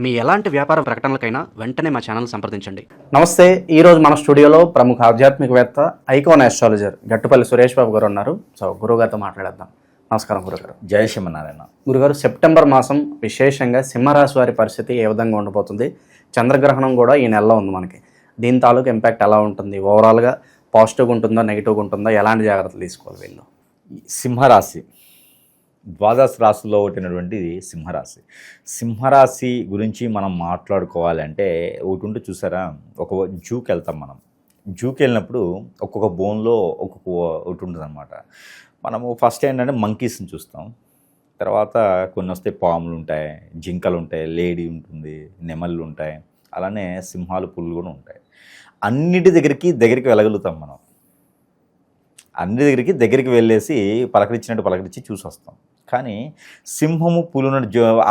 మీ ఎలాంటి వ్యాపార ప్రకటనలకైనా వెంటనే మా ఛానల్ సంప్రదించండి. నమస్తే. ఈరోజు మన స్టూడియోలో ప్రముఖ ఆధ్యాత్మికవేత్త, ఐకాన్ ఆస్ట్రాలజర్ గట్టుపల్లి సురేష్ బాబు గారు ఉన్నారు. సో గురువుగారితో మాట్లాడేద్దాం. నమస్కారం గురుగారు. జై శ్రీమన్నారాయణ. గురుగారు, సెప్టెంబర్ మాసం విశేషంగా సింహరాశి వారి పరిస్థితి ఏ విధంగా ఉండబోతుంది? చంద్రగ్రహణం కూడా ఈ నెలలో ఉంది మనకి. దీని తాలూకు ఇంపాక్ట్ ఎలా ఉంటుంది? ఓవరాల్గా పాజిటివ్గా ఉంటుందా, నెగిటివ్గా ఉంటుందా? ఎలాంటి జాగ్రత్తలు తీసుకోవాలి వీళ్ళు? సింహరాశి ద్వాదశ రాశిలో ఒకటినటువంటి సింహరాశి. సింహరాశి గురించి మనం మాట్లాడుకోవాలంటే ఒకటి ఉంటే చూసారా, ఒక జూకి వెళ్తాం మనం. జూకి వెళ్ళినప్పుడు ఒక్కొక్క బోన్లో ఒక్కొక్క ఒకటి ఉంటుంది అనమాట. మనము ఫస్ట్ ఏంటంటే మంకీస్ని చూస్తాం, తర్వాత కొన్ని వస్తాయి పాములు ఉంటాయి, జింకలు ఉంటాయి, లేడీ ఉంటుంది, నెమళ్ళు ఉంటాయి, అలానే సింహాలు, పులులు కూడా ఉంటాయి. అన్నిటి దగ్గరికి వెళ్ళగలుగుతాం మనం. అన్ని దగ్గరికి వెళ్ళేసి పలకరించినట్టు పలకరించి చూసి వస్తాం. కానీ సింహము, పులున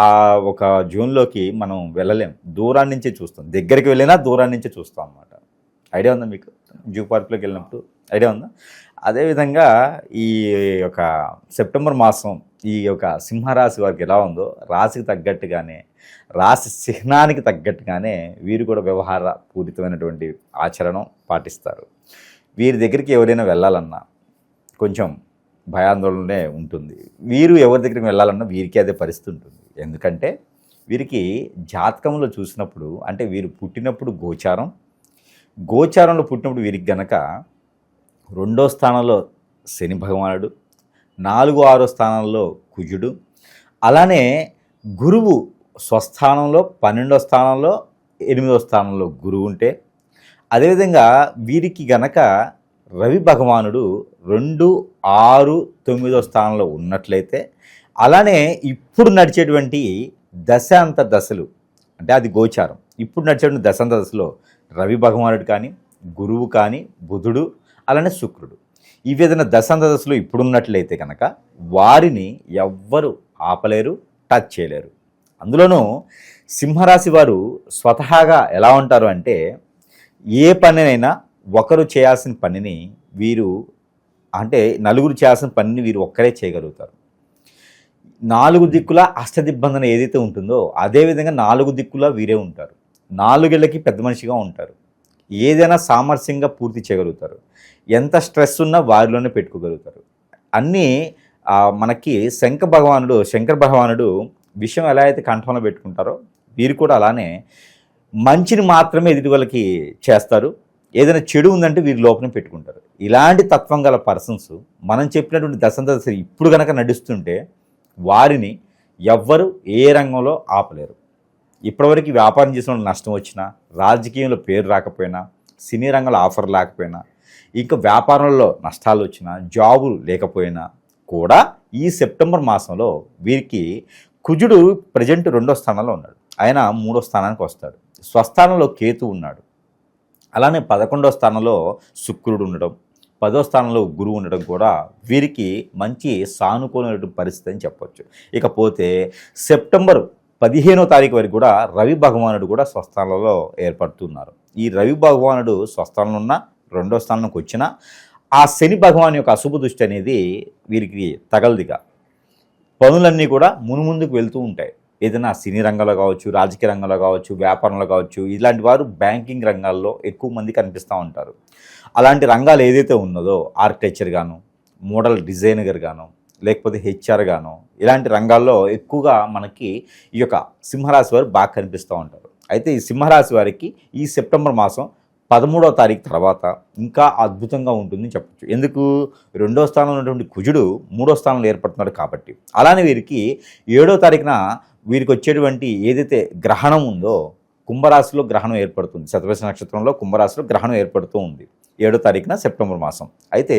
ఆ ఒక జోన్లోకి మనం వెళ్ళలేం, దూరాన్ని నుంచే చూస్తాం. దగ్గరికి వెళ్ళినా దూరాన్ని నుంచే చూస్తాం అన్నమాట. ఐడియా ఉందా మీకు? జూ పార్క్లోకి వెళ్ళినప్పుడు ఐడియా ఉందా? అదేవిధంగా ఈ యొక్క సెప్టెంబర్ మాసం ఈ యొక్క సింహరాశి వారికి ఎలా ఉందో, రాశికి తగ్గట్టుగానే, రాశి చిహ్నానికి తగ్గట్టుగానే వీరు కూడా వ్యవహార పూరితమైనటువంటి ఆచరణం పాటిస్తారు. వీరి దగ్గరికి ఎవరైనా వెళ్ళాలన్నా కొంచెం భయాందోళనే ఉంటుంది. వీరు ఎవరి దగ్గరికి వెళ్ళాలన్నా వీరికి అదే పరిస్థితి ఉంటుంది. ఎందుకంటే వీరికి జాతకంలో చూసినప్పుడు, అంటే వీరు పుట్టినప్పుడు గోచారంలో పుట్టినప్పుడు వీరికి గనక 2వ స్థానంలో శని భగవానుడు, 4, 6 స్థానంలో కుజుడు, అలానే గురువు స్వస్థానంలో 12వ స్థానంలో, 8వ స్థానంలో గురువు ఉంటే, అదేవిధంగా వీరికి గనక రవి భగవానుడు 2, 6, 9వ స్థానంలో ఉన్నట్లయితే, అలానే ఇప్పుడు నడిచేటువంటి దశాంత దశలు, అంటే అది గోచారం, ఇప్పుడు నడిచేటువంటి దశాంత దశలో రవి భగవానుడు కానీ, గురువు కానీ, బుధుడు, అలానే శుక్రుడు, ఈ విధంగా దశాంత దశలో ఇప్పుడున్నట్లయితే కనుక వారిని ఎవ్వరు ఆపలేరు, టచ్ చేయలేరు. అందులోనూ సింహరాశి వారు స్వతహాగా ఎలా ఉంటారు అంటే, ఏ పనినైనా ఒకరు చేయాల్సిన పనిని వీరు, అంటే నలుగురు చేయాల్సిన పనిని వీరు ఒక్కరే చేయగలుగుతారు. 4 దిక్కుల అష్టదిబ్బందన ఏదైతే ఉంటుందో అదేవిధంగా 4 దిక్కుల వీరే ఉంటారు. 4 ఏళ్ళకి పెద్ద మనిషిగా ఉంటారు. ఏదైనా సామర్థ్యంగా పూర్తి చేయగలుగుతారు. ఎంత స్ట్రెస్ ఉన్నా వారిలోనే పెట్టుకోగలుగుతారు. అన్నీ మనకి శంకర భగవానుడు విషయం ఎలా అయితే కంఠంలో పెట్టుకుంటారో వీరు కూడా అలానే మంచిని మాత్రమే ఎదుటి వాళ్ళకి చేస్తారు. ఏదైనా చెడు ఉందంటే వీరి లోపల పెట్టుకుంటారు. ఇలాంటి తత్వం గల పర్సన్స్ మనం చెప్పినటువంటి దశ ఇప్పుడు కనుక నడుస్తుంటే వారిని ఎవ్వరు ఏ రంగంలో ఆపలేరు. ఇప్పటివరకు వ్యాపారం చేసిన నష్టం వచ్చినా, రాజకీయంలో పేరు రాకపోయినా, సినీ రంగంలో ఆఫర్ లేకపోయినా, ఇంకా వ్యాపారంలో నష్టాలు వచ్చినా, జాబులు లేకపోయినా కూడా ఈ సెప్టెంబర్ మాసంలో వీరికి కుజుడు ప్రజెంట్ 2వ స్థానంలో ఉన్నాడు. ఆయన 3వ స్థానానికి వస్తాడు. స్వస్థానంలో కేతు ఉన్నాడు. అలానే 11వ స్థానంలో శుక్రుడు ఉండడం, 10వ స్థానంలో గురువు ఉండడం కూడా వీరికి మంచి సానుకూలమైన పరిస్థితి అని చెప్పొచ్చు. ఇకపోతే సెప్టెంబర్ 15వ తారీఖు వరకు కూడా రవి భగవానుడు కూడా స్వస్థానంలో ఏర్పడుతున్నారు. ఈ రవి భగవానుడు స్వస్థానంలో ఉన్న 2వ స్థానానికి వచ్చినా ఆ శని భగవాన్ యొక్క అశుభ దృష్టి అనేది వీరికి తగలదిగా పనులన్నీ కూడా మునుముందుకు వెళ్తూ ఉంటాయి. ఏదైనా సినీ రంగంలో కావచ్చు, రాజకీయ రంగంలో కావచ్చు, వ్యాపారంలో కావచ్చు, ఇలాంటి వారు బ్యాంకింగ్ రంగాల్లో ఎక్కువ మంది కనిపిస్తూ ఉంటారు. అలాంటి రంగాలు ఏదైతే ఉన్నదో ఆర్కిటెక్చర్ గాను, మోడల్ డిజైనర్ గాను, లేకపోతే హెచ్ఆర్ గాను, ఇలాంటి రంగాల్లో ఎక్కువగా మనకి ఈ యొక్క సింహరాశి వారు బాగా కనిపిస్తూ ఉంటారు. అయితే ఈ సింహరాశి వారికి ఈ సెప్టెంబర్ మాసం 13వ తారీఖు తర్వాత ఇంకా అద్భుతంగా ఉంటుందని చెప్పచ్చు. ఎందుకు? 2వ స్థానంలో ఉన్నటువంటి కుజుడు 3వ స్థానంలో ఏర్పడుతున్నాడు కాబట్టి. అలానే వీరికి 7వ తారీఖున వీరికి వచ్చేటువంటి ఏదైతే గ్రహణం ఉందో, కుంభరాశిలో గ్రహణం ఏర్పడుతుంది. శతభిష నక్షత్రంలో కుంభరాశిలో గ్రహణం ఏర్పడుతూ ఉంది 7వ తారీఖున సెప్టెంబర్ మాసం. అయితే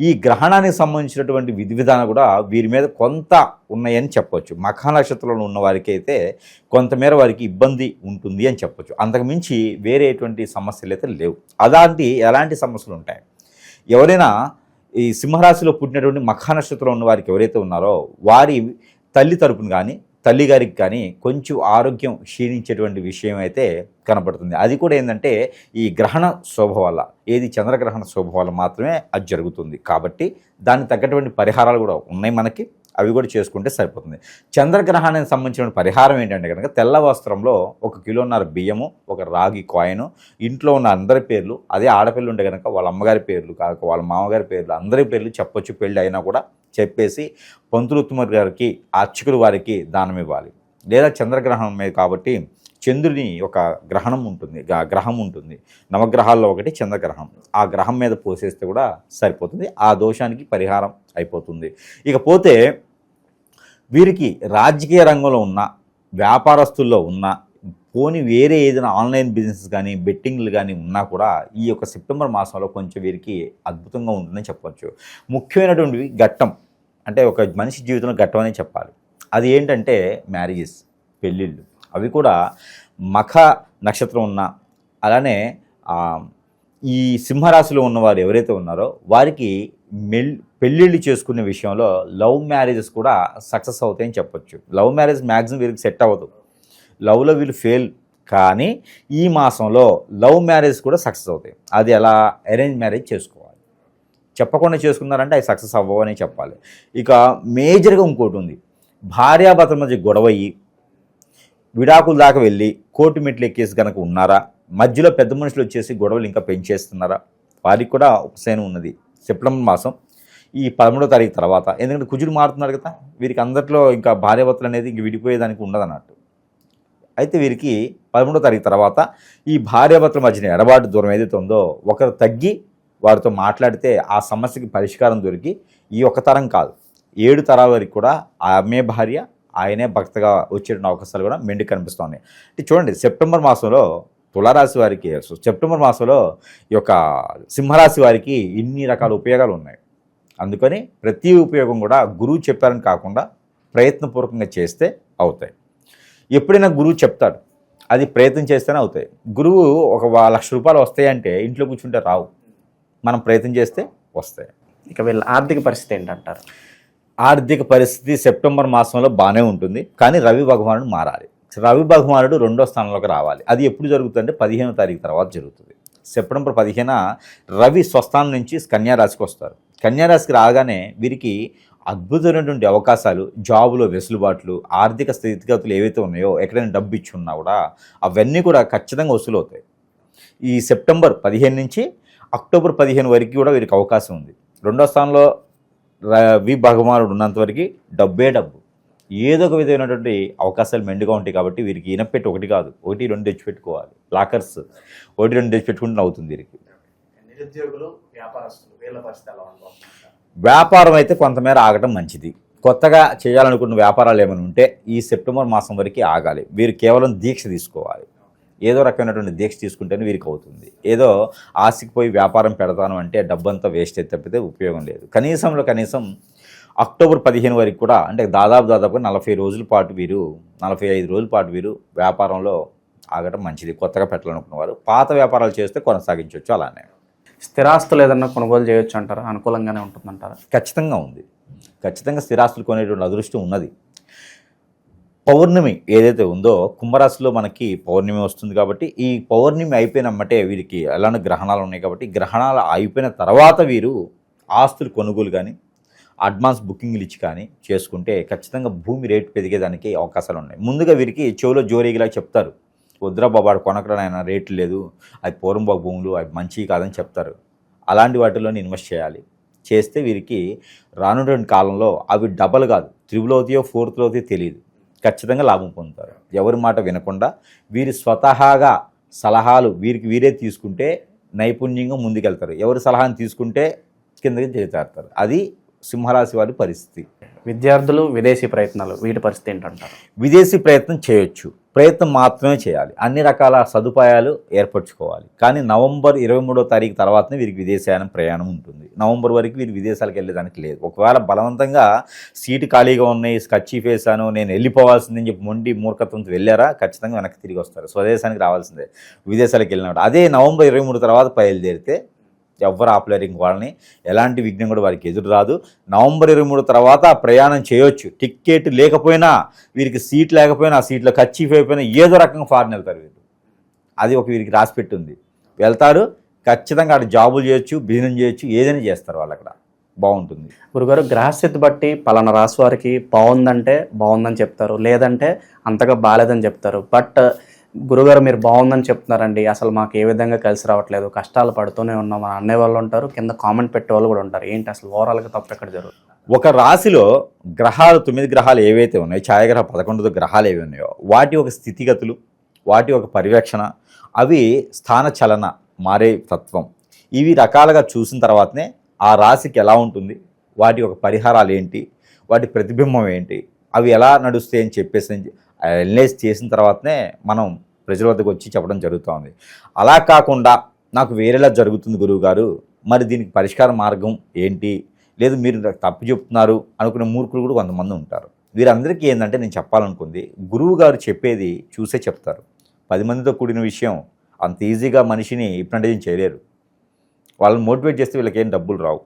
ఈ గ్రహణానికి సంబంధించినటువంటి విధి విధానం కూడా వీరి మీద కొంత ఉన్నాయని చెప్పవచ్చు. మఖా నక్షత్రంలో ఉన్న వారికి అయితే కొంతమేర వారికి ఇబ్బంది ఉంటుంది అని చెప్పొచ్చు. అంతకుమించి వేరే ఎటువంటి సమస్యలు అయితే లేవు. ఎలాంటి సమస్యలు ఉంటాయి? ఎవరైనా ఈ సింహరాశిలో పుట్టినటువంటి మఖా నక్షత్రంలో ఉన్న వారికి ఎవరైతే ఉన్నారో వారి తల్లి తరపున కానీ, తల్లిగారికి కానీ కొంచెం ఆరోగ్యం క్షీణించేటువంటి విషయం అయితే కనబడుతుంది. అది కూడా ఏంటంటే ఈ గ్రహణ శోభ వల్ల, ఏది చంద్రగ్రహణ శోభ వల్ల మాత్రమే అది జరుగుతుంది. కాబట్టి దానికి తగ్గటువంటి పరిహారాలు కూడా ఉన్నాయి మనకి. అవి కూడా చేసుకుంటే సరిపోతుంది. చంద్రగ్రహణానికి సంబంధించిన పరిహారం ఏంటంటే కనుక తెల్ల వస్త్రంలో 1.5 కిలోల బియ్యము, ఒక రాగి కాయిన్, ఇంట్లో ఉన్న అందరి పేర్లు, అదే ఆడపిల్ల ఉంటే కనుక వాళ్ళ అమ్మగారి పేర్లు కాక వాళ్ళ మామగారి పేర్లు అందరి పేర్లు చెప్పొచ్చు. పెళ్ళి అయినా కూడా చెప్పేసి పంతులుత్తమ గారికి, అర్చకుల వారికి దానం ఇవ్వాలి. లేదా చంద్రగ్రహణం మీద కాబట్టి చంద్రుని ఒక గ్రహణం ఉంటుంది, గ్రహం ఉంటుంది, నవగ్రహాల్లో ఒకటి చంద్రగ్రహం. ఆ గ్రహం మీద పోసేస్తే కూడా సరిపోతుంది. ఆ దోషానికి పరిహారం అయిపోతుంది. ఇకపోతే వీరికి రాజకీయ రంగంలో ఉన్న, వ్యాపారస్తుల్లో ఉన్న, పోని వేరే ఏదైనా ఆన్లైన్ బిజినెస్ కానీ బెట్టింగ్లు కానీ ఉన్నా కూడా ఈ యొక్క సెప్టెంబర్ మాసంలో కొంచెం వీరికి అద్భుతంగా ఉంటుందని చెప్పవచ్చు. ముఖ్యమైనటువంటివి ఘట్టం, అంటే ఒక మనిషి జీవితంలో ఘట్టం అని చెప్పాలి. అది ఏంటంటే మ్యారేజెస్, పెళ్ళిళ్ళు. అవి కూడా మఖ నక్షత్రం ఉన్న, అలానే ఈ సింహరాశిలో ఉన్నవారు ఎవరైతే ఉన్నారో వారికి పెళ్ళిళ్ళు చేసుకునే విషయంలో లవ్ మ్యారేజెస్ కూడా సక్సెస్ అవుతాయని చెప్పొచ్చు. లవ్ మ్యారేజ్ మ్యాక్సిమం వీరికి సెట్ అవ్వదు, లవ్లో వీళ్ళు ఫెయిల్. కానీ ఈ మాసంలో లవ్ మ్యారేజ్ కూడా సక్సెస్ అవుతాయి. అది ఎలా? అరేంజ్ మ్యారేజ్ చేసుకోవాలి. చెప్పకుండా చేసుకున్నారంటే అవి సక్సెస్ అవ్వవని చెప్పాలి. ఇక మేజర్గా ఇంకోటి ఉంది, భార్యాభర్తల మధ్య గొడవయ్యి విడాకుల దాకా వెళ్ళి కోర్టు మెట్లు ఎక్కేసి కనుక ఉన్నారా, మధ్యలో పెద్ద మనుషులు వచ్చేసి గొడవలు ఇంకా పెంచేస్తున్నారా, వారికి కూడా ఉపశమనం ఉన్నది సెప్టెంబర్ మాసం ఈ 13వ తారీఖు తర్వాత. ఎందుకంటే కుజుడు మారుతున్నారు కదా, వీరికి అందరిలో ఇంకా భార్యాభర్తలు అనేది ఇంక విడిపోయేదానికి ఉండదు అన్నట్టు. అయితే వీరికి 13వ తారీఖు తర్వాత ఈ భార్యాభర్తల మధ్యన ఎడబాటు దూరం ఏదైతే ఉందో ఒకరు తగ్గి వారితో మాట్లాడితే ఆ సమస్యకి పరిష్కారం దొరికి ఈ ఒక్క తరం కాదు 7 తరాల వరకు కూడా ఆమె భార్య ఆయనే భక్తగా వచ్చే అవకాశాలు కూడా మెండు కనిపిస్తున్నాయి. అంటే చూడండి, సెప్టెంబర్ మాసంలో తులారాశి వారికి, సెప్టెంబర్ మాసంలో ఈ యొక్క సింహరాశి వారికి ఇన్ని రకాల ఉపయోగాలు ఉన్నాయి. అందుకని ప్రతి ఉపయోగం కూడా గురువు చెప్పారని కాకుండా ప్రయత్నపూర్వకంగా చేస్తే అవుతాయి. ఎప్పుడైనా గురువు చెప్తాడు, అది ప్రయత్నం చేస్తేనే అవుతాయి. గురువు ఒక 1,00,000 రూపాయలు వస్తాయంటే ఇంట్లో కూర్చుంటే రావు, మనం ప్రయత్నం చేస్తే వస్తాయి. ఇక వీళ్ళ ఆర్థిక పరిస్థితి ఏంటంటారు? ఆర్థిక పరిస్థితి సెప్టెంబర్ మాసంలో బాగానే ఉంటుంది, కానీ రవి భగవానుడు మారాలి. రవి భగవానుడు 2వ స్థానంలోకి రావాలి. అది ఎప్పుడు జరుగుతుందంటే 15వ తారీఖు తర్వాత జరుగుతుంది. సెప్టెంబర్ 15న రవి స్వస్థానం నుంచి కన్యారాశికి వస్తారు. కన్యారాశికి రాగానే వీరికి అద్భుతమైనటువంటి అవకాశాలు, జాబులో వెసులుబాట్లు, ఆర్థిక స్థితిగతులు ఏవైతే ఉన్నాయో, ఎక్కడైనా డబ్బు ఇచ్చి ఉన్నా కూడా అవన్నీ కూడా ఖచ్చితంగా వసూలు అవుతాయి. ఈ సెప్టెంబర్ 15 నుంచి అక్టోబర్ 15 వరకు కూడా వీరికి అవకాశం ఉంది. 2వ స్థానంలో రవి భగవానుడు ఉన్నంత వరకు డబ్బే డబ్బు, ఏదో ఒక విధమైనటువంటి అవకాశాలు మెండుగా ఉంటాయి. కాబట్టి వీరికి ఇనపెట్టి 1 కాదు 1, 2 తెచ్చిపెట్టుకోవాలి. లాకర్స్ 1, 2 తెచ్చిపెట్టుకుంటే అవుతుంది వీరికి. నిరుద్యోగులు, వ్యాపారస్తులు వీళ్ళ పరిస్థితి ఎలా ఉంటుంది? వ్యాపారం అయితే కొంతమేర ఆగటం మంచిది. కొత్తగా చేయాలనుకున్న వ్యాపారాలు ఏమైనా ఉంటే ఈ సెప్టెంబర్ మాసం వరకు ఆగాలి. వీరు కేవలం దీక్ష తీసుకోవాలి. ఏదో రకమైనటువంటి దీక్ష తీసుకుంటేనే వీరికి అవుతుంది. ఏదో ఆశకి పోయి వ్యాపారం పెడతాను అంటే డబ్బంతా వేస్ట్ అయితే తప్పితే ఉపయోగం లేదు. కనీసం అక్టోబర్ 15 వరకు కూడా, అంటే దాదాపు 40 రోజుల పాటు వీరు, 45 రోజుల పాటు వీరు వ్యాపారంలో ఆగటం మంచిది. కొత్తగా పెట్టాలనుకున్న వారు పాత వ్యాపారాలు చేస్తే కొనసాగించవచ్చు. అలానే స్థిరాస్తులు ఏదన్నా కొనుగోలు చేయొచ్చు అంటారా? అనుకూలంగానే ఉంటుందంటారా? ఖచ్చితంగా ఉంది. ఖచ్చితంగా స్థిరాస్తులు కొనేటువంటి అదృష్టం ఉన్నది. పౌర్ణమి ఏదైతే ఉందో కుంభరాశిలో మనకి పౌర్ణమి వస్తుంది కాబట్టి ఈ పౌర్ణమి అయిపోయినమ్మటే వీరికి ఎలాంటి గ్రహణాలు ఉన్నాయి కాబట్టి గ్రహణాలు అయిపోయిన తర్వాత వీరు ఆస్తులు కొనుగోలు కానీ అడ్వాన్స్ బుకింగ్లు ఇచ్చి కానీ చేసుకుంటే ఖచ్చితంగా భూమి రేటు పెరిగేదానికి అవకాశాలు ఉన్నాయి. ముందుగా వీరికి చెవులో జోరీగిలా చెప్తారు, వద్దురా బాబాడు కొనకరానైనా రేట్లు లేదు, అది పూర్వంబాబు భూములు, అవి మంచివి కాదని చెప్తారు. అలాంటి వాటిలో ఇన్వెస్ట్ చేయాలి. చేస్తే వీరికి రానున్న కాలంలో అవి డబల్ కాదు, 3 అవుతాయో 4 అవుతాయో తెలియదు, ఖచ్చితంగా లాభం పొందుతారు. ఎవరి మాట వినకుండా వీరి స్వతహాగా సలహాలు వీరే తీసుకుంటే నైపుణ్యంగా ముందుకెళ్తారు. ఎవరి సలహాను తీసుకుంటే కిందకి చేతారుతారు. అది సింహరాశి వారి పరిస్థితి. విద్యార్థులు విదేశీ ప్రయత్నాలు వీటి పరిస్థితి ఏంటంటారు? విదేశీ ప్రయత్నం చేయొచ్చు, ప్రయత్నం మాత్రమే చేయాలి. అన్ని రకాల సదుపాయాలు ఏర్పరచుకోవాలి. కానీ నవంబర్ 23వ తారీఖు తర్వాతనే వీరికి విదేశాయనం ప్రయాణం ఉంటుంది. నవంబర్ వరకు వీరు విదేశాలకు వెళ్ళేదానికి లేదు. ఒకవేళ బలవంతంగా సీటు ఖాళీగా ఉన్నాయి, కర్చీఫ్ వేసాను, నేను వెళ్ళిపోవాల్సిందని చెప్పి మొండి మూర్ఖత్వంతో వెళ్ళారా, ఖచ్చితంగా వెనక్కి తిరిగి వస్తారు. స్వదేశానికి రావాల్సిందే విదేశాలకు వెళ్ళినప్పుడు. అదే నవంబర్ 23 తర్వాత బయలుదేరితే ఎవ్వరు ఆపలేరు. ఇంక వాళ్ళని ఎలాంటి విఘ్నం కూడా వారికి ఎదురు రాదు. నవంబర్ 23 తర్వాత ప్రయాణం చేయొచ్చు. టికెట్ లేకపోయినా, వీరికి సీట్ లేకపోయినా, ఆ సీట్లో కర్చీఫ్ అయిపోయినా ఏదో రకంగా ఫారెన్ వెళ్తారు వీరు. అది ఒక వీరికి రాసిపెట్టి ఉంది. వెళ్తారు, ఖచ్చితంగా అక్కడ జాబులు చేయొచ్చు, బిజినెస్ చేయొచ్చు, ఏదైనా చేస్తారు వాళ్ళు అక్కడ. బాగుంటుంది. గురుగారు, గ్రహస్థితి బట్టి పలానా రాశి వారికి బాగుందంటే బాగుందని చెప్తారు, లేదంటే అంతగా బాగాలేదని చెప్తారు. బట్ గురుగారు మీరు బాగుందని చెప్తున్నారండి, అసలు మాకు ఏ విధంగా కలిసి రావట్లేదు, కష్టాలు పడుతూనే ఉన్నాం అని అనే వాళ్ళు ఉంటారు, కింద కామెంట్ పెట్టే వాళ్ళు కూడా ఉంటారు. ఏంటి అసలు ఓవరాల్గా తప్పు ఎక్కడ జరుగుతుంది? ఒక రాశిలో గ్రహాలు 9 గ్రహాలు ఏవైతే ఉన్నాయో, ఛాయాగ్రహ 11 గ్రహాలు ఏవి ఉన్నాయో వాటి ఒక స్థితిగతులు, వాటి ఒక పర్యవేక్షణ, అవి స్థాన చలన మారే తత్వం, ఇవి రకాలుగా చూసిన తర్వాతనే ఆ రాశికి ఎలా ఉంటుంది, వాటి ఒక పరిహారాలు ఏంటి, వాటి ప్రతిబింబం ఏంటి, అవి ఎలా నడుస్తాయి అని చెప్పేసి అనలైజ్ చేసిన తర్వాతనే మనం ప్రజల వద్దకు వచ్చి చెప్పడం జరుగుతుంది. అలా కాకుండా నాకు వేరేలా జరుగుతుంది గురువుగారు, మరి దీనికి పరిష్కార మార్గం ఏంటి, లేదు మీరు తప్పు చెప్తున్నారు అనుకునే మూర్ఖులు కూడా కొంతమంది ఉంటారు. వీరందరికీ ఏంటంటే నేను చెప్పాలనుకుంది, గురువు గారు చెప్పేది చూసే చెప్తారు. 10 మందితో కూడిన విషయం అంత ఈజీగా మనిషిని హిప్నటైజ్ చేయలేరు. వాళ్ళని మోటివేట్ చేస్తే వీళ్ళకి ఏం డబ్బులు రావు.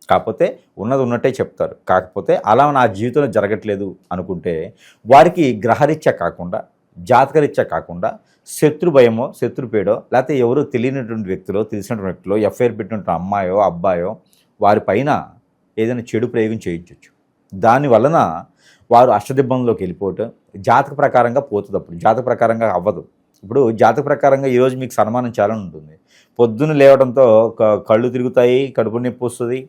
కాకపోతే ఉన్నది ఉన్నట్టే చెప్తారు. కాకపోతే అలా నా జీవితంలో జరగట్లేదు అనుకుంటే వారికి గ్రహరీత్యా కాకుండా, జాతకరీత్యా కాకుండా, శత్రు భయమో, శత్రు పేడో, లేకపోతే ఎవరో తెలియనటువంటి వ్యక్తులో, తెలిసినటువంటి వ్యక్తులో, ఎఫ్ఐఆర్ పెట్టినటువంటి అమ్మాయో అబ్బాయో వారి పైన ఏదైనా చెడు ప్రయోగం చేయించవచ్చు. దానివలన వారు అష్టదిబ్బంలోకి వెళ్ళిపోవటం జాతక ప్రకారంగా పోతుంది. అప్పుడు జాతక ప్రకారంగా అవ్వదు. ఇప్పుడు జాతక ప్రకారంగా ఈరోజు మీకు సన్మానం చేయాలని ఉంటుంది. పొద్దున్న లేవడంతో కళ్ళు తిరుగుతాయి, కడుపు నొప్పి వస్తుంది,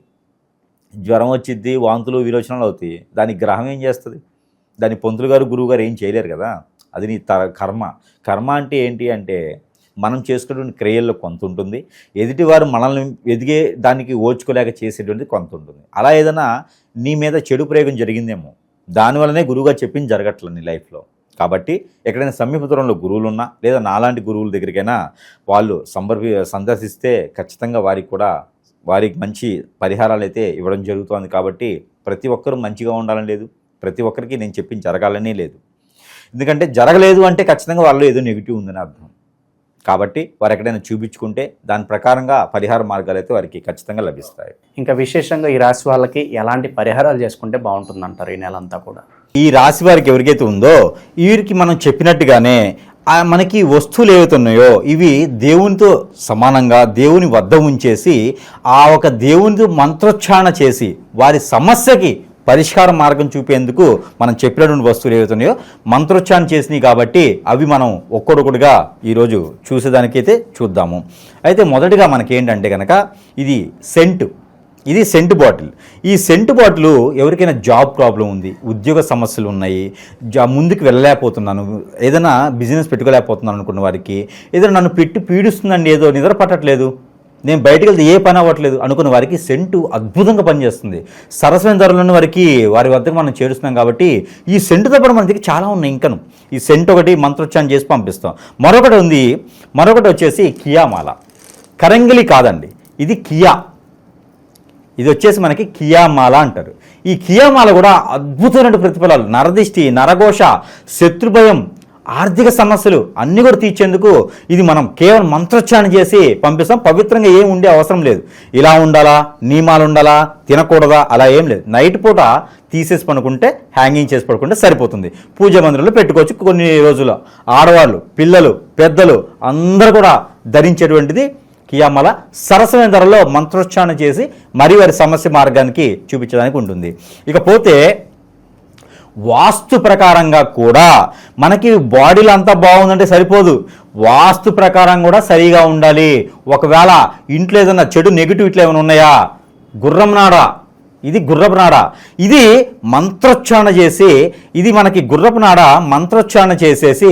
జ్వరం వచ్చిద్ది, వాంతులు విరోచనాలు అవుతాయి. దానికి గ్రహం ఏం చేస్తుంది? దాని పంతులు గారు గురువు గారు ఏం చేయలేరు కదా. అది నీ కర్మ. కర్మ అంటే ఏంటి అంటే మనం చేసుకునేటువంటి క్రియల్లో కొంత ఉంటుంది, ఎదుటివారు మనల్ని ఎదిగే దానికి ఓర్చుకోలేక చేసేటువంటిది కొంత ఉంటుంది. అలా ఏదైనా నీ మీద చెడు ప్రయోగం జరిగిందేమో, దానివల్లనే గురువుగారు చెప్పింది జరగట్లేదు నీ లైఫ్లో. కాబట్టి ఎక్కడైనా సమీప దూరంలో గురువులు ఉన్నా, లేదా నాలాంటి గురువుల దగ్గరికైనా వాళ్ళు సందర్శిస్తే ఖచ్చితంగా వారికి మంచి పరిహారాలు అయితే ఇవ్వడం జరుగుతుంది. కాబట్టి ప్రతి ఒక్కరూ మంచిగా ఉండాలని లేదు, ప్రతి ఒక్కరికి నేను చెప్పింది జరగాలనే లేదు. ఎందుకంటే జరగలేదు అంటే ఖచ్చితంగా వాళ్ళు ఏదో నెగిటివ్ ఉందని అర్థం. కాబట్టి వారు ఎక్కడైనా చూపించుకుంటే దాని ప్రకారంగా పరిహార మార్గాలు అయితే వారికి ఖచ్చితంగా లభిస్తాయి. ఇంకా విశేషంగా ఈ రాశి వాళ్ళకి ఎలాంటి పరిహారాలు చేసుకుంటే బాగుంటుందంటారు ఈ నెలంతా కూడా? ఈ రాశి వారికి ఎవరికైతే ఉందో వీరికి మనం చెప్పినట్టుగానే మనకి వస్తువులు ఏవైతే ఉన్నాయో ఇవి దేవునితో సమానంగా దేవుని వద్ద ఉంచేసి ఆ ఒక దేవునితో మంత్రోచ్చారణ చేసి వారి సమస్యకి పరిష్కార మార్గం చూపేందుకు మనం చెప్పినటువంటి వస్తువులు ఏవైతే ఉన్నాయో మంత్రోచ్చారణ చేసినాయి. కాబట్టి అవి మనం ఒక్కొక్కటిగా ఈరోజు చూసేదానికైతే చూద్దాము. అయితే మొదటిగా మనకేంటంటే కనుక ఇది సెంట్ బాటిల్. ఈ సెంట్ బాటిల్ ఎవరికైనా జాబ్ ప్రాబ్లం ఉంది, ఉద్యోగ సమస్యలు ఉన్నాయి, ముందుకు వెళ్ళలేకపోతున్నాను, ఏదైనా బిజినెస్ పెట్టుకోలేకపోతున్నాను అనుకున్న వారికి, ఏదైనా నన్ను పెట్టి పీడిస్తుందండి, ఏదో నిద్ర పట్టట్లేదు, నేను బయటకు వెళ్తే ఏ పని అవ్వట్లేదు అనుకున్న వారికి సెంటు అద్భుతంగా పనిచేస్తుంది. సరసమైన ధరలను వారి వద్దకు మనం చేరుస్తున్నాం. కాబట్టి ఈ సెంటుతో పాటు మన దగ్గర చాలా ఉన్నాయి. ఇంకను ఈ సెంట్ ఒకటి మంత్రోచ్చారణ చేసి పంపిస్తాం. మరొకటి వచ్చేసి కియామాల. కరంగిలి కాదండి, ఇది కియా. ఇది వచ్చేసి మనకి కియామాల అంటారు. ఈ కియామాల కూడా అద్భుతమైన ప్రతిఫలాలు, నరదిష్టి, నరఘోష, శత్రుభయం, ఆర్థిక సమస్యలు అన్నీ కూడా తీర్చేందుకు ఇది మనం కేవలం మంత్రోచ్చారణ చేసి పంపిస్తాం. పవిత్రంగా ఏం ఉండే అవసరం లేదు. ఇలా ఉండాలా, నియమాలు ఉండాలా, తినకూడదా, అలా ఏం లేదు. నైట్ పూట తీసేసి పడుకుంటే, హ్యాంగింగ్ చేసి పడుకుంటే సరిపోతుంది. పూజ మందిరంలో పెట్టుకోవచ్చు. కొన్ని రోజులు ఆడవాళ్ళు, పిల్లలు, పెద్దలు అందరూ కూడా ధరించేటువంటిది కియామాల. సరసమైన ధరలో మంత్రోచ్చారణ చేసి మరి వారి సమస్య మార్గానికి చూపించడానికి ఉంటుంది. ఇకపోతే వాస్తు ప్రకారంగా కూడా మనకి బాడీలో అంతా బాగుందంటే సరిపోదు, వాస్తు ప్రకారం కూడా సరిగా ఉండాలి. ఒకవేళ ఇంట్లో ఏదైనా చెడు నెగిటివ్ ఇట్లా ఏమైనా ఉన్నాయా, ఇది గుర్రపు నాడ, ఇది మంత్రోచ్చారణ చేసి, ఇది మనకి గుర్రపు నాడ మంత్రోచ్చారణ చేసేసి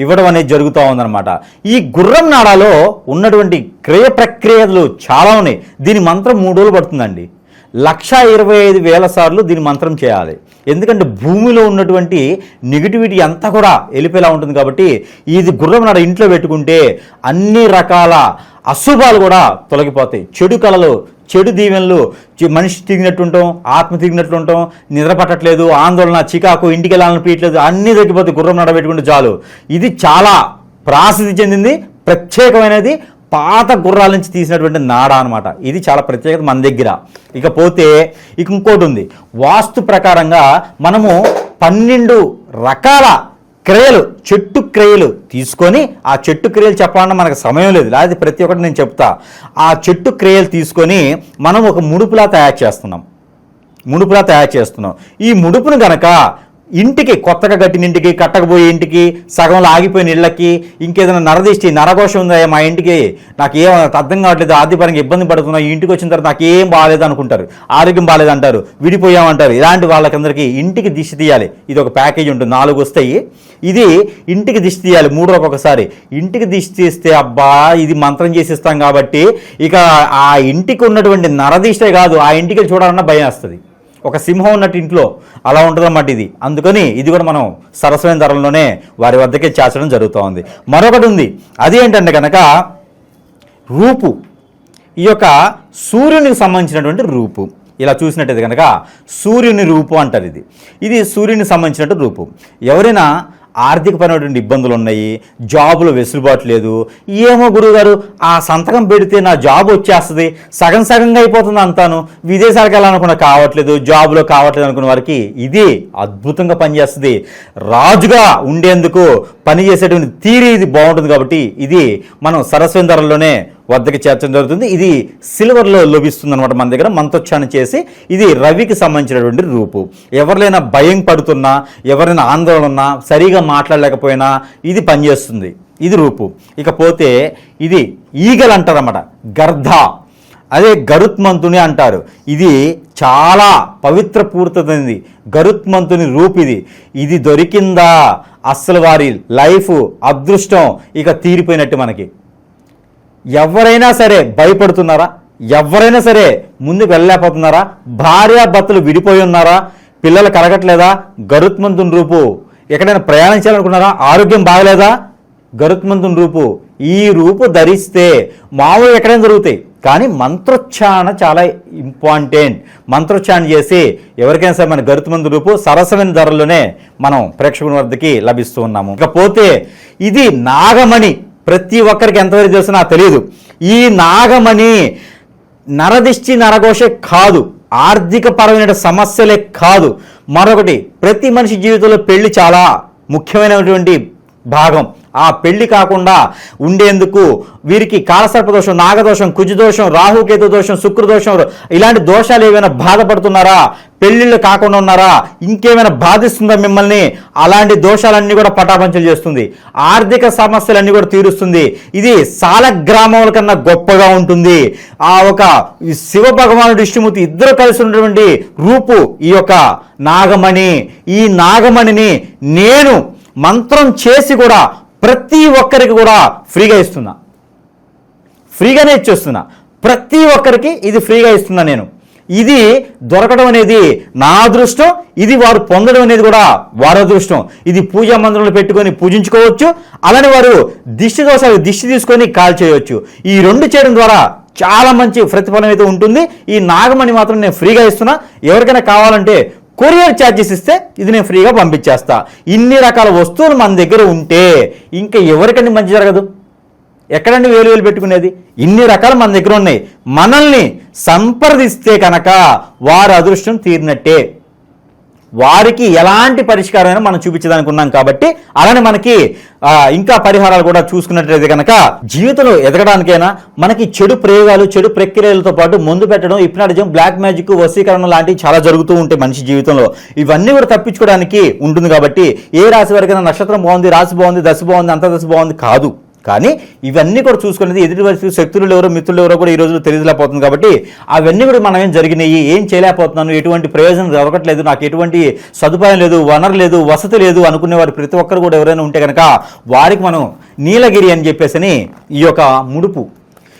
ఇవ్వడం అనేది జరుగుతూ ఉందన్నమాట. ఈ గుర్రం నాడాలో ఉన్నటువంటి క్రియ ప్రక్రియలు చాలా ఉన్నాయి. దీని మంత్రం 3 రోజులు పడుతుందండి. 1,25,000 సార్లు దీని మంత్రం చేయాలి. ఎందుకంటే భూమిలో ఉన్నటువంటి నెగిటివిటీ అంతా కూడా వెళ్ళిపోయేలా ఉంటుంది. కాబట్టి ఇది గుర్రం నాడ ఇంట్లో పెట్టుకుంటే అన్ని రకాల అశుభాలు కూడా తొలగిపోతాయి. చెడు కళలు, చెడు దీవెనలు, మనిషి తిరిగినట్టు ఉంటాం, ఆత్మ తిరిగినట్లు ఉంటాం, నిద్ర పట్టట్లేదు, ఆందోళన, చికాకు, ఇంటికి వెళ్ళాలని పీయట్లేదు, అన్నీ తగ్గిపోతాయి గుర్రం నాడ పెట్టుకుంటే చాలు. ఇది చాలా ప్రాసిద్ధి చెందింది, ప్రత్యేకమైనది, పాత గుర్రాల నుంచి తీసినటువంటి నాడ అనమాట. ఇది చాలా ప్రత్యేకత మన దగ్గర. ఇకపోతే ఇంకోటి ఉంది. వాస్తు ప్రకారంగా మనము 12 రకాల క్రియలు, చెట్టు క్రియలు తీసుకొని, ఆ చెట్టు క్రియలు చెప్పాలన్నా మనకు సమయం లేదు, లేకపోతే ప్రతి ఒక్కటి నేను చెప్తా. ఆ చెట్టు క్రియలు తీసుకొని మనం ఒక ముడుపులా తయారు చేస్తున్నాం. ముడుపులా తయారు చేస్తున్నాం. ఈ ముడుపును గనక ఇంటికి, కొత్తగా కట్టిన ఇంటికి, కట్టకపోయే ఇంటికి, సగంలో ఆగిపోయిన ఇళ్ళకి, ఇంకేదైనా నరదిష్టి నరఘోషం ఉందా మా ఇంటికి, నాకు ఏం అర్థం కావట్లేదు, ఆర్థికపరంగా ఇబ్బంది పడుతున్నా, ఈ ఇంటికి వచ్చిన తర్వాత నాకు ఏం బాగాలేదు అనుకుంటారు, ఆరోగ్యం బాగాలేదు అంటారు, విడిపోయామంటారు. ఇలాంటి వాళ్ళకందరికీ ఇంటికి దిష్టి తీయాలి. ఇది ఒక ప్యాకేజ్ ఉంటుంది, 4 వస్తాయి. ఇది ఇంటికి దిష్టి తీయాలి 3 రోజులకు ఒకసారి. ఇంటికి దిష్టి తీస్తే అబ్బా ఇది మంత్రం చేసిస్తాం కాబట్టి ఇక ఆ ఇంటికి ఉన్నటువంటి నరదిష్టే కాదు, ఆ ఇంటికి చూడాలన్నా భయం వస్తుంది. ఒక సింహం ఉన్నట్టు ఇంట్లో అలా ఉంటుందన్నమాట ఇది. అందుకని ఇది కూడా మనం సరసమైన ధరల్లోనే వారి వద్దకే చేర్చడం జరుగుతూ ఉంది. మరొకటి ఉంది, అది ఏంటంటే కనుక రూపు. ఈ యొక్క సూర్యునికి సంబంధించినటువంటి రూపు. ఇలా చూసినట్టయితే కనుక సూర్యుని రూపు అంటారు. ఇది సూర్యునికి సంబంధించినట్టు రూపు. ఎవరైనా ఆర్థికపరమైనటువంటి ఇబ్బందులు ఉన్నాయి, జాబులో వెసులుబాటు లేదు, ఏమో గురువుగారు ఆ సంతకం పెడితే నా జాబ్ వచ్చేస్తుంది, సగం సగంగా అయిపోతుంది అంతాను, విదేశాలకు వెళ్ళాలనుకున్న కావట్లేదు, జాబులో కావట్లేదు అనుకున్న వారికి ఇది అద్భుతంగా పనిచేస్తుంది. రాజుగా ఉండేందుకు పనిచేసేటువంటి తీరి ఇది బాగుంటుంది. కాబట్టి ఇది మనం సరస్వతి ధరల్లోనే వద్దకి చేర్చడం జరుగుతుంది. ఇది సిల్వర్లో లభిస్తుంది అనమాట మన దగ్గర. మంత్రోచ్చారణ చేసి ఇది రవికి సంబంధించినటువంటి రూపు. ఎవరినైనా భయం పడుతున్నా, ఎవరైనా ఆందోళన ఉన్నా, సరిగా మాట్లాడలేకపోయినా ఇది పనిచేస్తుంది. ఇది రూపు. ఇకపోతే ఇది ఈగలు అంటారన్నమాట, గర్ధ, అదే గరుత్మంతుని అంటారు. ఇది చాలా పవిత్ర పూర్తయింది గరుత్మంతుని రూపు. ఇది దొరికిందా అస్సలు వారి లైఫ్ అదృష్టం ఇక తీరిపోయినట్టు. మనకి ఎవరైనా సరే భయపడుతున్నారా, ఎవరైనా సరే ముందుకు వెళ్ళలేకపోతున్నారా, భార్యాభర్తలు విడిపోయి ఉన్నారా, పిల్లలు కలగట్లేదా, గరుత్మంతుని రూపు. ఎక్కడైనా ప్రయాణించాలనుకున్నారా, ఆరోగ్యం బాగలేదా, గరుత్మంతుని రూపు. ఈ రూపు ధరిస్తే మామూలు ఎక్కడైనా జరుగుతాయి, కానీ మంత్రోచ్చారణ చాలా ఇంపార్టెంట్. మంత్రోచ్చారణ చేసి ఎవరికైనా సరే మన గరుత్మంతుని రూపు సరసమైన ధరల్లోనే మనం ప్రేక్షకుల వద్దకి లభిస్తూ ఉన్నాము. ఇకపోతే ఇది నాగమణి. ప్రతి ఒక్కరికి ఎంతవరకు తెలుసు నాకు తెలియదు. ఈ నాగమణి నరదిష్టి నరఘోషే కాదు, ఆర్థిక పరమైన సమస్యలే కాదు, మరొకటి ప్రతి మనిషి జీవితంలో పెళ్లి చాలా ముఖ్యమైనటువంటి భాగం. ఆ పెళ్లి కాకుండా ఉండేందుకు వీరికి కాలసర్పదోషం, నాగదోషం, కుజదోషం, రాహుకేతు దోషం, శుక్రదోషం, ఇలాంటి దోషాలు ఏమైనా బాధపడుతున్నారా, పెళ్లిళ్ళు కాకుండా ఉన్నారా, ఇంకేమైనా బాధిస్తుందా మిమ్మల్ని, అలాంటి దోషాలన్నీ కూడా పటాపంచలు చేస్తుంది. ఆర్థిక సమస్యలన్నీ కూడా తీరుస్తుంది. ఇది సాలగ్రామముల కన్నా గొప్పగా ఉంటుంది. ఆ ఒక శివ భగవానుడు విష్ణుమూర్తి ఇద్దరు కలిసి ఉన్నటువంటి రూపు ఈ యొక్క నాగమణి. ఈ నాగమణిని నేను మంత్రం చేసి కూడా ప్రతి ఒక్కరికి కూడా ఫ్రీగా ఇస్తున్నా, ఫ్రీగానే ఇచ్చేస్తున్నా. ప్రతి ఒక్కరికి ఇది ఫ్రీగా ఇస్తున్నా నేను. ఇది దొరకడం అనేది నా అదృష్టం, ఇది వారు పొందడం అనేది కూడా వారి అదృష్టం. ఇది పూజా మందిరంలో పెట్టుకొని పూజించుకోవచ్చు, అలానే వారు దిష్టి దోషాలు దిష్టి తీసుకొని కాల్ చేయవచ్చు. ఈ 2 చేయడం ద్వారా చాలా మంచి ప్రతిఫలం అయితే ఉంటుంది. ఈ నాగమణి మాత్రం నేను ఫ్రీగా ఇస్తున్నా. ఎవరికైనా కావాలంటే కొరియర్ ఛార్జెస్ ఇస్తే ఇది నేను ఫ్రీగా పంపించేస్తా. ఇన్ని రకాల వస్తువులు మన దగ్గర ఉంటే ఇంకా ఎవరికండి మంచి జరగదు, ఎక్కడండి వేలు పెట్టుకునేది? ఇన్ని రకాలు మన దగ్గర ఉన్నాయి. మనల్ని సంప్రదిస్తే కనుక వారి అదృష్టం తీరినట్టే. వారికి ఎలాంటి పరిష్కారమైనా మనం చూపించడానికి ఉన్నాం కాబట్టి, అలానే మనకి ఇంకా పరిహారాలు కూడా చూసుకున్నట్లయితే కనుక జీవితంలో ఎదగడానికైనా మనకి చెడు ప్రయోగాలు, చెడు ప్రక్రియలతో పాటు ముందు పెట్టడం, హిప్నాటిజం, బ్లాక్ మ్యాజిక్, వశీకరణ లాంటివి చాలా జరుగుతూ ఉంటాయి మనిషి జీవితంలో. ఇవన్నీ కూడా తప్పించుకోవడానికి ఉంటుంది. కాబట్టి ఏ రాశి వారికైనా నక్షత్రం బాగుంది, రాశి బాగుంది, దశ బాగుంది, అంతర్దశ బాగుంది కాదు. కానీ ఇవన్నీ కూడా చూసుకునేది ఎదుటి వయసు శక్తులు ఎవరో మిత్రులు ఎవరో కూడా ఈ రోజులో తెలియలేకపోతుంది. కాబట్టి అవన్నీ కూడా మనం ఏం జరిగినాయి, ఏం చేయలేకపోతున్నాను, ఎటువంటి ప్రయోజనం దొరకట్లేదు, నాకు ఎటువంటి సదుపాయం లేదు, వనరు లేదు, వసతి లేదు అనుకునే వారు ప్రతి ఒక్కరు కూడా ఎవరైనా ఉంటే కనుక వారికి మనం నీలగిరి అని చెప్పేసి ఈ యొక్క ముడుపు,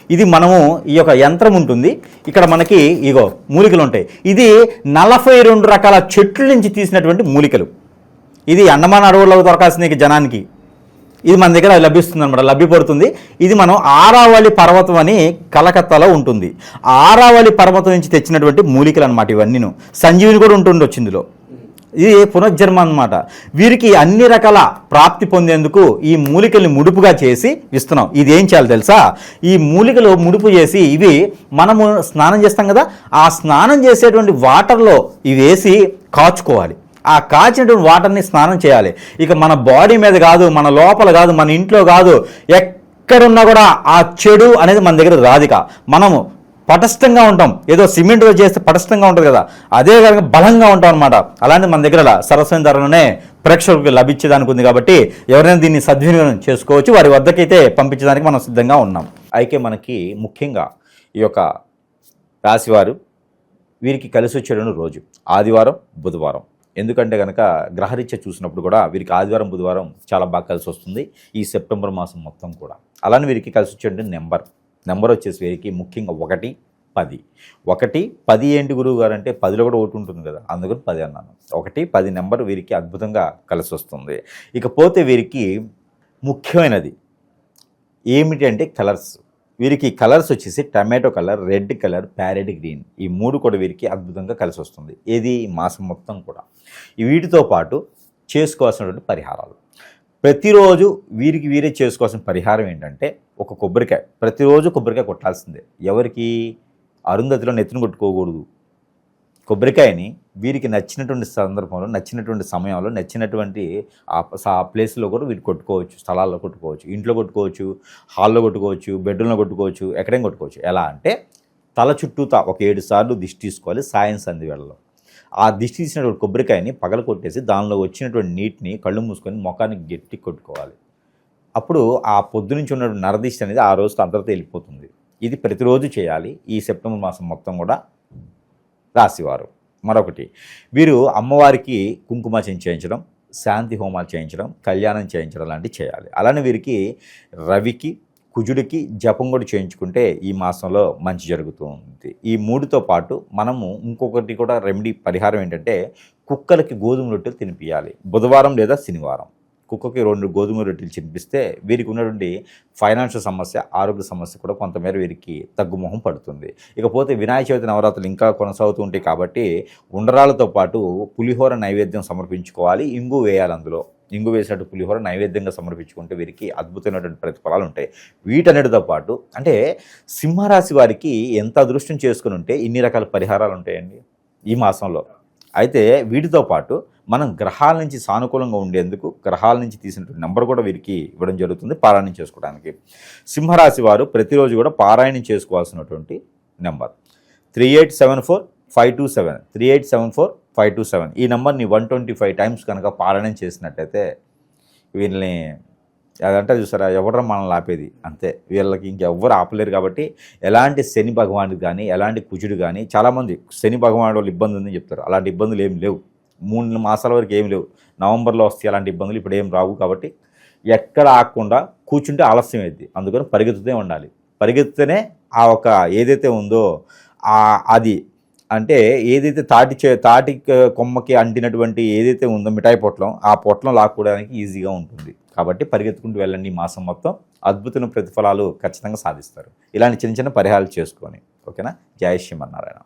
ఇది మనము ఈ యొక్క యంత్రం ఉంటుంది. ఇక్కడ మనకి ఇగో మూలికలు ఉంటాయి. ఇది 42 రకాల చెట్ల నుంచి తీసినటువంటి మూలికలు. ఇది అండమాన్ అడవుల్లో దొరకాల్సిన జనానికి ఇది మన దగ్గర లభిస్తుంది అనమాట, లభ్యపడుతుంది. ఇది మనం ఆరావళి పర్వతం అని కలకత్తాలో ఉంటుంది. ఆరావళి పర్వతం నుంచి తెచ్చినటువంటి మూలికలు అనమాట ఇవన్నీను. సంజీవిని కూడా ఉంటుండొచ్చు ఇందులో. ఇది పునర్జన్మ అన్నమాట. వీరికి అన్ని రకాల ప్రాప్తి పొందేందుకు ఈ మూలికల్ని ముడుపుగా చేసి ఇస్తున్నాం. ఇది ఏం చేయాలి తెలుసా? ఈ మూలికలు ముడుపు చేసి ఇవి మనము స్నానం చేస్తాం కదా, ఆ స్నానం చేసేటువంటి వాటర్లో ఇవి వేసి కాచుకోవాలి. ఆ కాచినటువంటి వాటర్ని స్నానం చేయాలి. ఇక మన బాడీ మీద కాదు, మన లోపల కాదు, మన ఇంట్లో కాదు, ఎక్కడున్నా కూడా ఆ చెడు అనేది మన దగ్గర రాదిక. మనము పటిష్టంగా ఉంటాం. ఏదో సిమెంట్తో చేస్తే పటిష్టంగా ఉంటుంది కదా, అదే కనుక బలంగా ఉంటాం అనమాట. అలాంటి మన దగ్గర సరస్వతి ధరలోనే ప్రేక్షకులకు లభించేదానికి ఉంది కాబట్టి ఎవరైనా దీన్ని సద్వినియోగం చేసుకోవచ్చు. వారి వద్దకైతే పంపించడానికి మనం సిద్ధంగా ఉన్నాం. అయితే మనకి ముఖ్యంగా ఈ యొక్క రాశివారు వీరికి కలిసి వచ్చేటువంటి రోజు ఆదివారం, బుధవారం. ఎందుకంటే కనుక గ్రహరీత్యా చూసినప్పుడు కూడా వీరికి ఆదివారం, బుధవారం చాలా బాగా కలిసి వస్తుంది ఈ సెప్టెంబర్ మాసం మొత్తం కూడా. అలానే వీరికి కలిసి వచ్చేటువంటి నెంబర్ వచ్చేసి వీరికి ముఖ్యంగా 1, 10. 1, 10 ఏంటి గురువు గారు అంటే 10లో కూడా ఒకటి ఉంటుంది కదా, అందుకని 10 అన్నాను. 1, 10 నెంబర్ వీరికి అద్భుతంగా కలిసి వస్తుంది. ఇకపోతే వీరికి ముఖ్యమైనది ఏమిటి అంటే కలర్స్. వీరికి కలర్స్ వచ్చేసి tomato colour, red colour, parrot green. ఈ 3 కూడా వీరికి అద్భుతంగా కలిసి వస్తుంది. ఏది ఈ మాసం మొత్తం కూడా. వీటితో పాటు చేసుకోవాల్సినటువంటి పరిహారాలు ప్రతిరోజు వీరికి వీరే చేసుకోవాల్సిన పరిహారం ఏంటంటే ఒక కొబ్బరికాయ. ప్రతిరోజు కొబ్బరికాయ కొట్టాల్సిందే. ఎవరికి? అరుంధతిలో నెత్తిన కొట్టుకోకూడదు. కొబ్బరికాయని వీరికి నచ్చినటువంటి సందర్భంలో, నచ్చినటువంటి సమయంలో, నచ్చినటువంటి ఆ ప్లేస్లో కూడా వీరు కొట్టుకోవచ్చు. స్థలాల్లో కొట్టుకోవచ్చు, ఇంట్లో కొట్టుకోవచ్చు, హాల్లో కొట్టుకోవచ్చు, బెడ్రూమ్లో కొట్టుకోవచ్చు, ఎక్కడైనా కొట్టుకోవచ్చు. ఎలా అంటే తల చుట్టూతా ఒక 7 సార్లు దిష్టి తీసుకోవాలి సాయం సంధి వేళలో. ఆ దిష్టి తీసినటువంటి కొబ్బరికాయని పగల కొట్టేసి దానిలో వచ్చినటువంటి నీటిని కళ్ళు మూసుకొని ముఖానికి గట్టి కొట్టుకోవాలి. అప్పుడు ఆ పొద్దు నుంచి ఉన్నటువంటి నరదిష్టి అనేది ఆ రోజుతో అంతటితో వెళ్ళిపోతుంది. ఇది ప్రతిరోజు చేయాలి ఈ సెప్టెంబర్ మాసం మొత్తం కూడా రాశివారు. మరొకటి, వీరు అమ్మవారికి కుంకుమార్చన చేయించడం, శాంతి హోమాలు చేయించడం, కళ్యాణం చేయించడం లాంటివి చేయాలి. అలానే వీరికి రవికి, కుజుడికి జపం కూడా చేయించుకుంటే ఈ మాసంలో మంచి జరుగుతుంది. ఈ 3తో పాటు మనము ఇంకొకటి కూడా రెమెడీ పరిహారం ఏంటంటే కుక్కలకి గోధుమ రొట్టెలు తినిపించాలి. బుధవారం లేదా శనివారం కుక్కకి 2 గోధుమ రొట్టెలు తినిపిస్తే వీరికి ఉన్నటువంటి ఫైనాన్షియల్ సమస్య, ఆరోగ్య సమస్య కూడా కొంతమేర వీరికి తగ్గుముఖం పడుతుంది. ఇకపోతే వినాయక చవితి నవరాత్రులు ఇంకా కొనసాగుతూ ఉంటాయి కాబట్టి ఉండ్రాలతో పాటు పులిహోర నైవేద్యం సమర్పించుకోవాలి. ఇంగు వేయాలి. అందులో ఇంగు వేసినట్టు పులిహోర నైవేద్యంగా సమర్పించుకుంటే వీరికి అద్భుతమైనటువంటి ప్రతిఫలాలు ఉంటాయి. వీటన్నిటితో పాటు అంటే సింహరాశి వారికి ఎంత అదృష్టం చేసుకుని ఉంటే ఇన్ని రకాల పరిహారాలు ఉంటాయండి ఈ మాసంలో. అయితే వీటితో పాటు మనం గ్రహాల నుంచి సానుకూలంగా ఉండేందుకు గ్రహాల నుంచి తీసినటువంటి నెంబర్ కూడా వీరికి ఇవ్వడం జరుగుతుంది పారాయణం చేసుకోవడానికి. సింహరాశి వారు ప్రతిరోజు కూడా పారాయణం చేసుకోవాల్సినటువంటి నెంబర్ 3874-527 3874-527. ఈ నెంబర్ని 125 టైమ్స్ కనుక పారాయణం చేసినట్టయితే వీళ్ళని అదంటే చూసారా, ఎవరు మనల్ని ఆపేది అంతే. వీళ్ళకి ఇంకెవ్వరు ఆపలేరు. కాబట్టి ఎలాంటి శని భగవానుడు కానీ, ఎలాంటి కుజుడు కానీ, చాలామంది శని భగవానుడు వాళ్ళు ఇబ్బంది ఉందని చెప్తారు. అలాంటి ఇబ్బందులు ఏమి లేవు. 3 మాసాల వరకు ఏమి లేవు. నవంబర్లో వస్తాయి అలాంటి ఇబ్బందులు, ఇప్పుడు ఏం రావు. కాబట్టి ఎక్కడ ఆగకుండా కూర్చుంటే ఆలస్యం అయింది. అందుకని పరిగెత్తుతూనే ఉండాలి. పరిగెత్తుతూనే ఆ ఒక ఏదైతే ఉందో అది అంటే ఏదైతే తాటి కొమ్మకి అంటినటువంటి ఏదైతే ఉందో మిఠాయి పొట్లం, ఆ పొట్లం లాక్కోవడానికి ఈజీగా ఉంటుంది. కాబట్టి పరిగెత్తుకుంటూ వెళ్ళండి. ఈ మాసం మొత్తం అద్భుతమైన ప్రతిఫలాలు ఖచ్చితంగా సాధిస్తారు. ఇలాంటి చిన్న చిన్న పరిహారాలు చేసుకొని. ఓకేనా? జై శ్రీమన్నారాయణ.